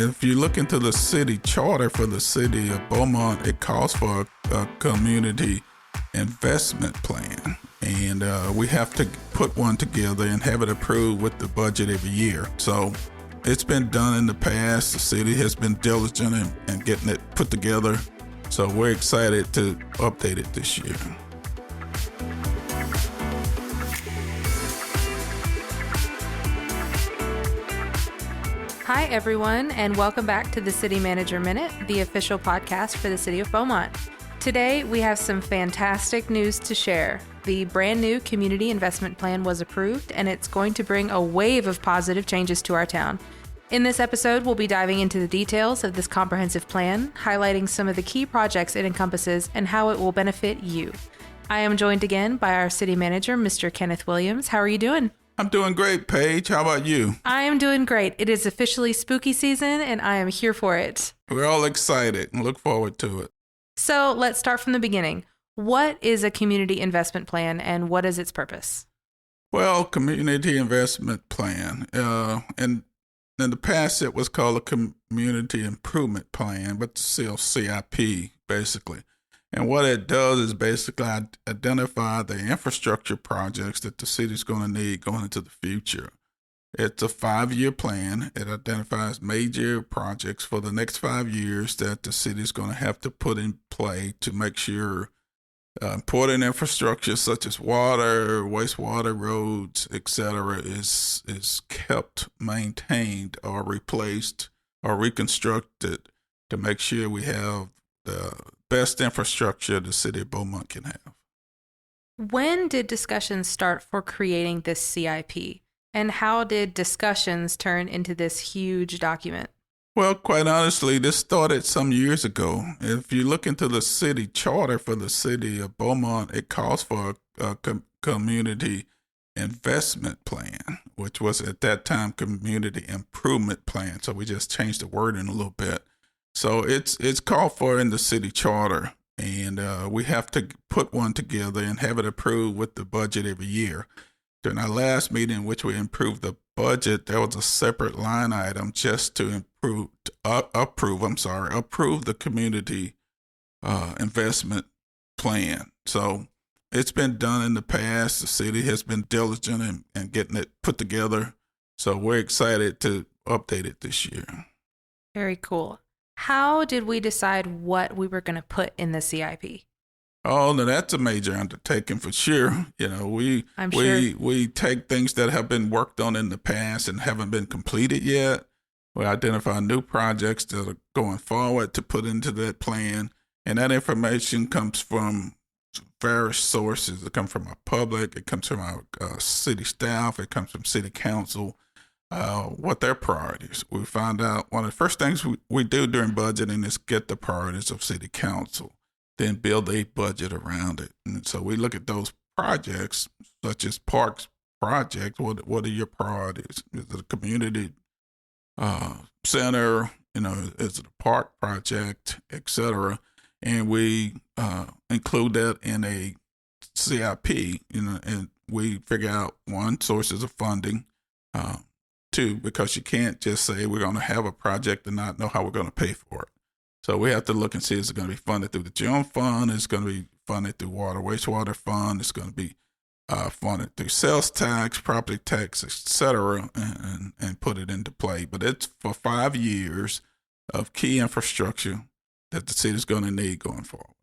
If you look into the city charter for the city of Beaumont, it calls for a community investment plan. And we have to put one together and have it approved with the budget every year. So it's been done in the past. The city has been diligent in getting it put together. So we're excited to update it this year. Hi, everyone, and welcome back to the City Manager Minute, the official podcast for the City of Beaumont. Today, we have some fantastic news to share. The brand new Community Investment Plan was approved, and it's going to bring a wave of positive changes to our town. In this episode, we'll be diving into the details of this comprehensive plan, highlighting some of the key projects it encompasses and how it will benefit you. I am joined again by our City Manager, Mr. Kenneth Williams. How are you doing? I'm doing great, Paige. How about you? I am doing great. It is officially spooky season, and I am here for it. We're all excited and look forward to it. So let's start from the beginning. What is a community investment plan, and what is its purpose? Well, community investment plan. And in the past, it was called a community improvement plan, but still CIP, basically. And what it does is basically identify the infrastructure projects that the city's going to need going into the future. It's a 5-year plan. It identifies major projects for the next 5 years that the city's going to have to put in play to make sure important infrastructure such as water, wastewater, roads, etc., is kept, maintained, or replaced or reconstructed to make sure we have the best infrastructure the city of Beaumont can have. When did discussions start for creating this CIP? And how did discussions turn into this huge document? Well, quite honestly, this started some years ago. If you look into the city charter for the city of Beaumont, it calls for a community investment plan, which was at that time community improvement plan. So we just changed the wording a little bit. So it's called for in the city charter, and we have to put one together and have it approved with the budget every year. During our last meeting, in which we improved the budget, there was a separate line item just to approve the community investment plan. So it's been done in the past. The city has been diligent in getting it put together. So we're excited to update it this year. Very cool. How did we decide what we were going to put in the CIP? Oh, no, that's a major undertaking for sure. You know, we take things that have been worked on in the past and haven't been completed yet. We identify new projects that are going forward to put into that plan. And that information comes from various sources. It comes from our public. It comes from our city staff. It comes from city council. What their priorities. We find out one of the first things we do during budgeting is get the priorities of city council, then build a budget around it. And so we look at those projects, such as parks projects. What are your priorities? Is it a community center? Is it a park project, etc.? And we include that in a CIP. And we figure out one, sources of funding. Two, because you can't just say we're going to have a project and not know how we're going to pay for it. So we have to look and see, is it going to be funded through the general fund? Is it going to be funded through water, wastewater fund? It's going to be funded through sales tax, property tax, etc., and put it into play. But it's for 5 years of key infrastructure that the city is going to need going forward.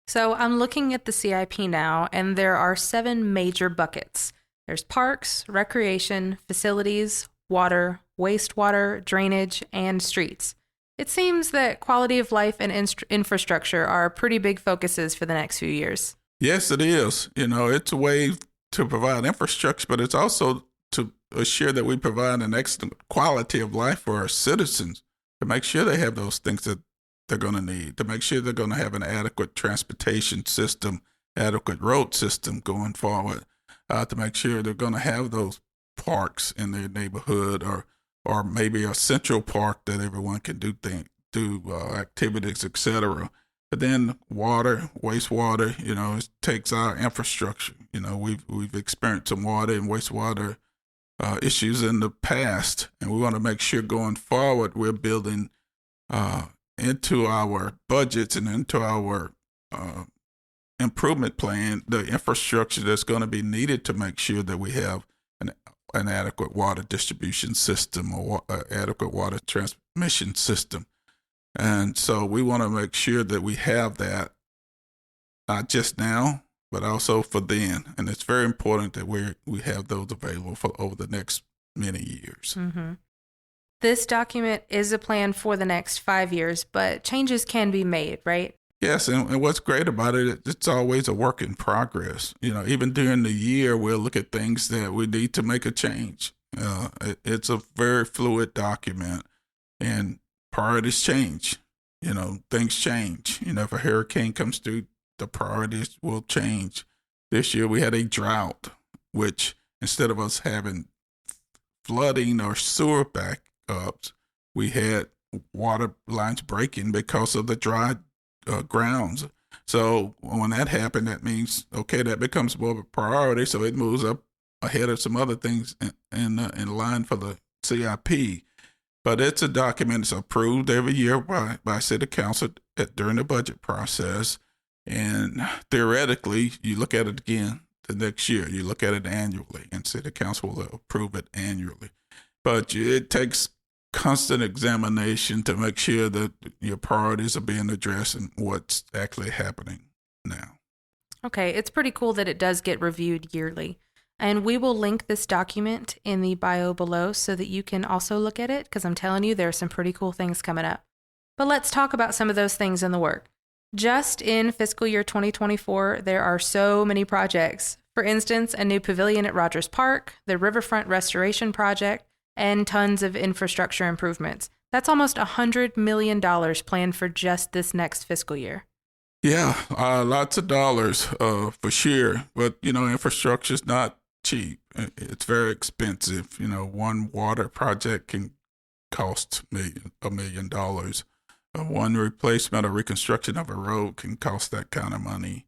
So I'm looking at the CIP now, and there are 7 major buckets. There's parks, recreation, facilities, water, wastewater, drainage, and streets. It seems that quality of life and infrastructure are pretty big focuses for the next few years. Yes, it is. It's a way to provide infrastructure, but it's also to assure that we provide an excellent quality of life for our citizens, to make sure they have those things that they're going to need, to make sure they're going to have an adequate transportation system, adequate road system going forward, to make sure they're going to have those parks in their neighborhood, or maybe a central park that everyone can do activities, etc. But then water, wastewater, it takes our infrastructure. We've experienced some water and wastewater issues in the past, and we want to make sure going forward we're building into our budgets and into our improvement plan the infrastructure that's going to be needed to make sure that we have an adequate water distribution system or adequate water transmission system. And so we want to make sure that we have that, not just now, but also for then. And it's very important that we have those available for over the next many years. Mm-hmm. This document is a plan for the next 5 years, but changes can be made, right? Yes, and what's great about it, it's always a work in progress. Even during the year, we'll look at things that we need to make a change. It's a very fluid document, and priorities change. Things change. If a hurricane comes through, the priorities will change. This year we had a drought, which instead of us having flooding or sewer backups, we had water lines breaking because of the dry grounds. So when that happened, that means, okay, that becomes more of a priority. So it moves up ahead of some other things in line for the CIP. But it's a document that's approved every year by City Council during the budget process. And theoretically, you look at it again the next year. You look at it annually, and City Council will approve it annually. But it takes constant examination to make sure that your priorities are being addressed and what's actually happening now. Okay, it's pretty cool that it does get reviewed yearly. And we will link this document in the bio below so that you can also look at it, because I'm telling you, there are some pretty cool things coming up. But let's talk about some of those things in the work. Just in fiscal year 2024, there are so many projects. For instance, a new pavilion at Rogers Park, the Riverfront Restoration Project, and tons of infrastructure improvements. That's almost $100 million planned for just this next fiscal year. Yeah, lots of dollars for sure. But, infrastructure is not cheap. It's very expensive. One water project can cost $1 million. One replacement or reconstruction of a road can cost that kind of money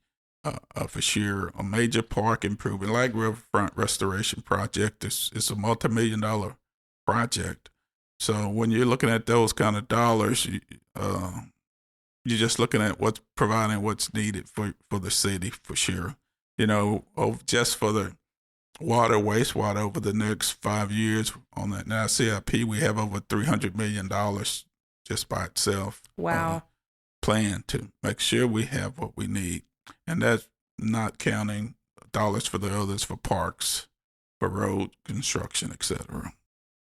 for sure. A major park improvement like Riverfront Restoration Project is a multi-million-dollar project. So when you're looking at those kind of dollars, you're just looking at what's providing what's needed for the city for sure. Just for the wastewater over the next 5 years on that now CIP, we have over $300 million just by itself. Wow. Plan to make sure we have what we need. And that's not counting dollars for the others, for parks, for road construction, etc.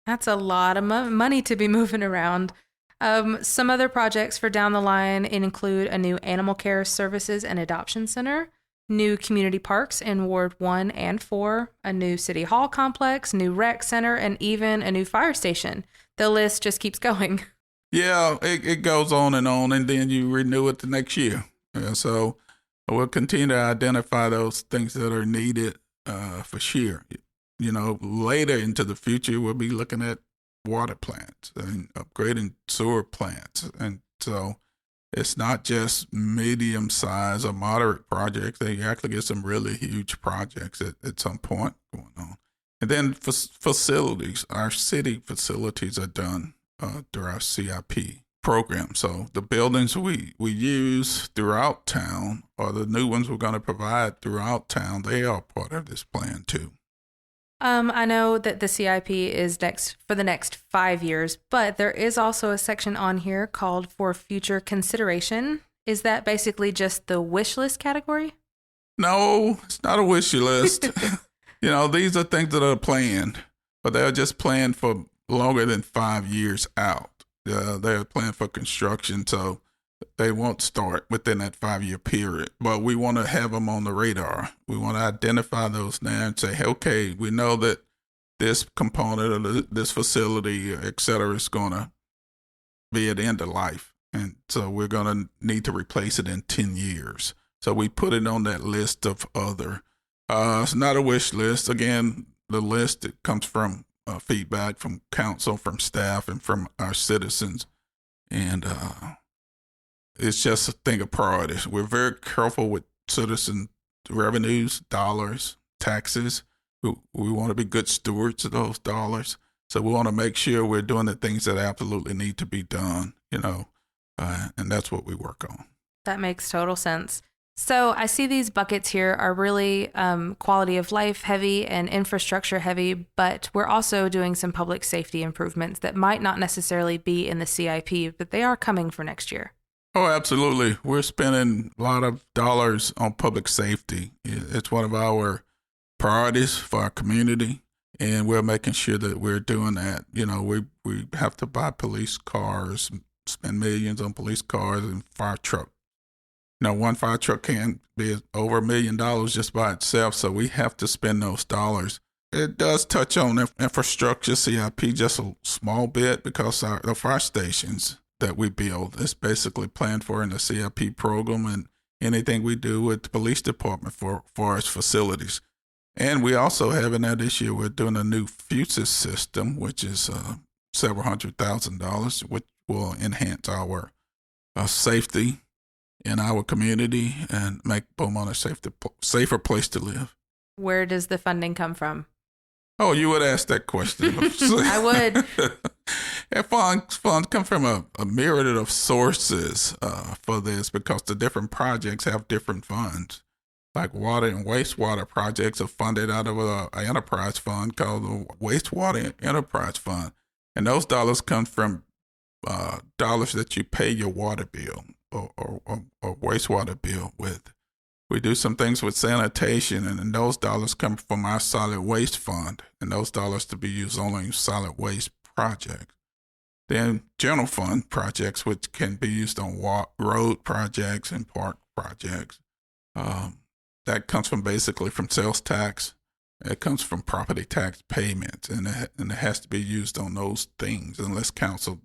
That's a lot of money to be moving around. Some other projects for down the line include a new animal care services and adoption center, new community parks in Ward 1 and 4, a new city hall complex, new rec center, and even a new fire station. The list just keeps going. Yeah, it goes on, and then you renew it the next year. So we'll continue to identify those things that are needed for sure. Later into the future, we'll be looking at water plants and upgrading sewer plants. And so it's not just medium-sized or moderate projects. They actually get some really huge projects at some point going on. And then facilities, our city facilities are done through our CIP program. So the buildings we use throughout town, or the new ones we're going to provide throughout town, they are part of this plan too. I know that the CIP is for the next 5 years, but there is also a section on here called for future consideration. Is that basically just the wish list category? No, it's not a wish list. These are things that are planned, but they're just planned for longer than 5 years out. They're planned for construction, so they won't start within that 5-year period. But we want to have them on the radar. We want to identify those now and say, hey, okay, we know that this component of this facility, et cetera, is going to be at the end of life. And so we're going to need to replace it in 10 years. So we put it on that list of other. It's not a wish list. Again, the list that comes from feedback from council, from staff, and from our citizens. And it's just a thing of priorities. We're very careful with citizen revenues, dollars, taxes. We want to be good stewards of those dollars. So we want to make sure we're doing the things that absolutely need to be done, and that's what we work on. That makes total sense. So I see these buckets here are really quality of life heavy and infrastructure heavy, but we're also doing some public safety improvements that might not necessarily be in the CIP, but they are coming for next year. Oh, absolutely. We're spending a lot of dollars on public safety. It's one of our priorities for our community, and we're making sure that we're doing that. We have to buy police cars, spend millions on police cars and fire trucks. One fire truck can be over $1 million just by itself, so we have to spend those dollars. It does touch on infrastructure, CIP, just a small bit because the fire stations that we build is basically planned for in the CIP program, and anything we do with the police department for its facilities. And we also have in that this year, we're doing a new fuses system, which is several $100,000, which will enhance our safety in our community and make Beaumont a safer place to live. Where does the funding come from? Oh, you would ask that question. I would. Funds come from a myriad of sources for this because the different projects have different funds. Like water and wastewater projects are funded out of an enterprise fund called the Wastewater Enterprise Fund. And those dollars come from dollars that you pay your water bill or wastewater bill with. We do some things with sanitation, and those dollars come from our solid waste fund, and those dollars to be used only in solid waste projects. Then general fund projects, which can be used on road projects and park projects. That comes basically from sales tax. It comes from property tax payments, and it has to be used on those things unless council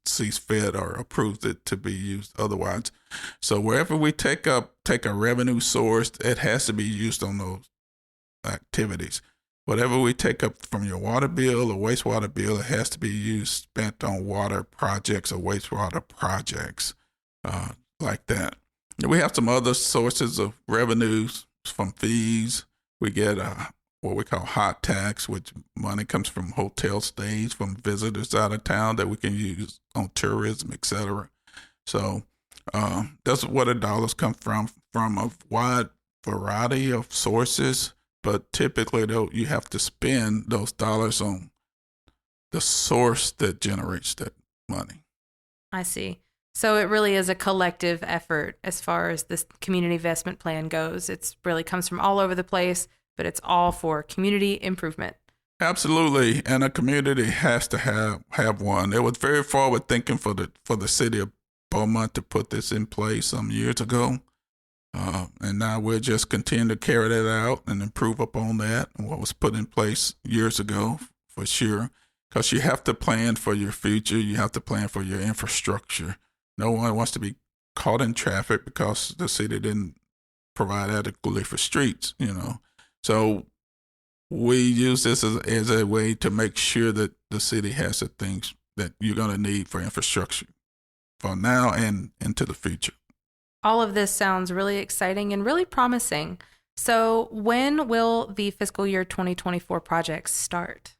sees fit or approves it to be used otherwise. So wherever we take a revenue source, it has to be used on those activities. Whatever we take up from your water bill or wastewater bill, it has to be spent on water projects or wastewater projects like that. We have some other sources of revenues from fees. We get what we call hot tax, which money comes from hotel stays, from visitors out of town that we can use on tourism, etc. So that's where the dollars come from a wide variety of sources. But typically, though, you have to spend those dollars on the source that generates that money. I see. So it really is a collective effort as far as this community investment plan goes. It really comes from all over the place, but it's all for community improvement. Absolutely, and a community has to have one. It was very forward thinking for the city of Beaumont to put this in place some years ago. And now we're just continuing to carry that out and improve upon that and what was put in place years ago, for sure. Because you have to plan for your future. You have to plan for your infrastructure. No one wants to be caught in traffic because the city didn't provide adequately for streets, So we use this as a way to make sure that the city has the things that you're going to need for infrastructure for now and into the future. All of this sounds really exciting and really promising. So when will the fiscal year 2024 projects start?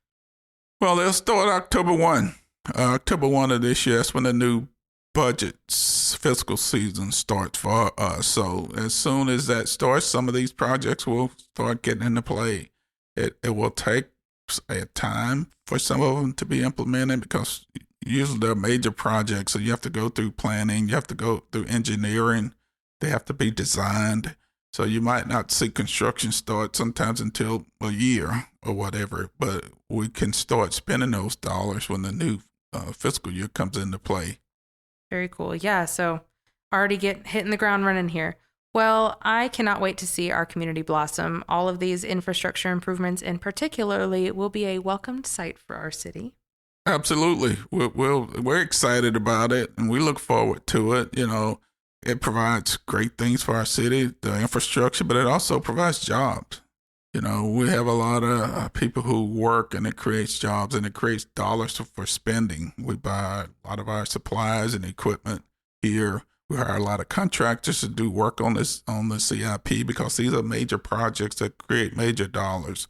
Well, they'll start October 1. October 1 of this year, that's when the new budget fiscal season starts for us. So as soon as that starts, some of these projects will start getting into play. It will take a time for some of them to be implemented because usually they're major projects. So you have to go through planning, you have to go through engineering, they have to be designed. So you might not see construction start sometimes until a year or whatever, but we can start spending those dollars when the new fiscal year comes into play. Very cool. Yeah, so already hitting the ground running here. Well, I cannot wait to see our community blossom. All of these infrastructure improvements, and particularly, will be a welcomed sight for our city. Absolutely. We're excited about it, and we look forward to it. It provides great things for our city, the infrastructure, but it also provides jobs. We have a lot of people who work, and it creates jobs, and it creates dollars for spending. We buy a lot of our supplies and equipment here. We hire a lot of contractors to do work on the CIP because these are major projects that create major dollars.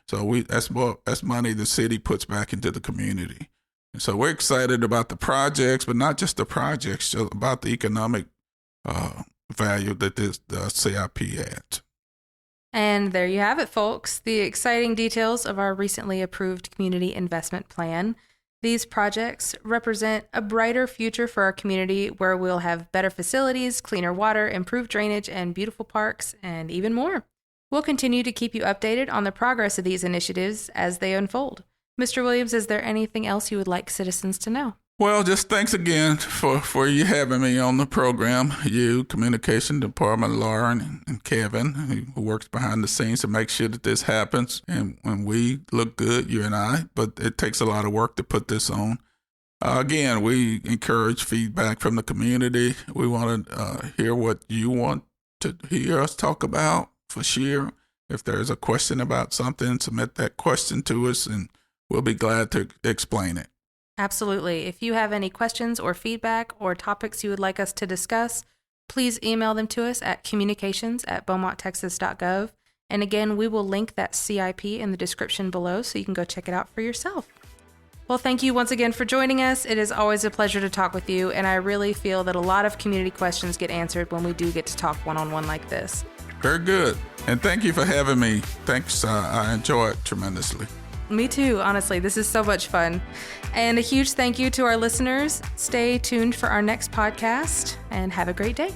So that's money the city puts back into the community. And so we're excited about the projects, but not just the projects, just about the economic value that the CIP adds. And there you have it, folks, the exciting details of our recently approved community investment plan. These projects represent a brighter future for our community where we'll have better facilities, cleaner water, improved drainage, and beautiful parks, and even more. We'll continue to keep you updated on the progress of these initiatives as they unfold. Mr. Williams, is there anything else you would like citizens to know? Well, just thanks again for you having me on the program. You, Communication Department, Lauren and Kevin, who works behind the scenes to make sure that this happens. And when we look good, you and I, but it takes a lot of work to put this on. Again, we encourage feedback from the community. We want to hear what you want to hear us talk about, for sure. If there's a question about something, submit that question to us, and we'll be glad to explain it. Absolutely. If you have any questions or feedback or topics you would like us to discuss, please email them to us at communications@beaumonttexas.gov. And again, we will link that CIP in the description below so you can go check it out for yourself. Well, thank you once again for joining us. It is always a pleasure to talk with you, and I really feel that a lot of community questions get answered when we do get to talk one-on-one like this. Very good. And thank you for having me. Thanks. I enjoy it tremendously. Me too, honestly. This is so much fun. And a huge thank you to our listeners. Stay tuned for our next podcast and have a great day.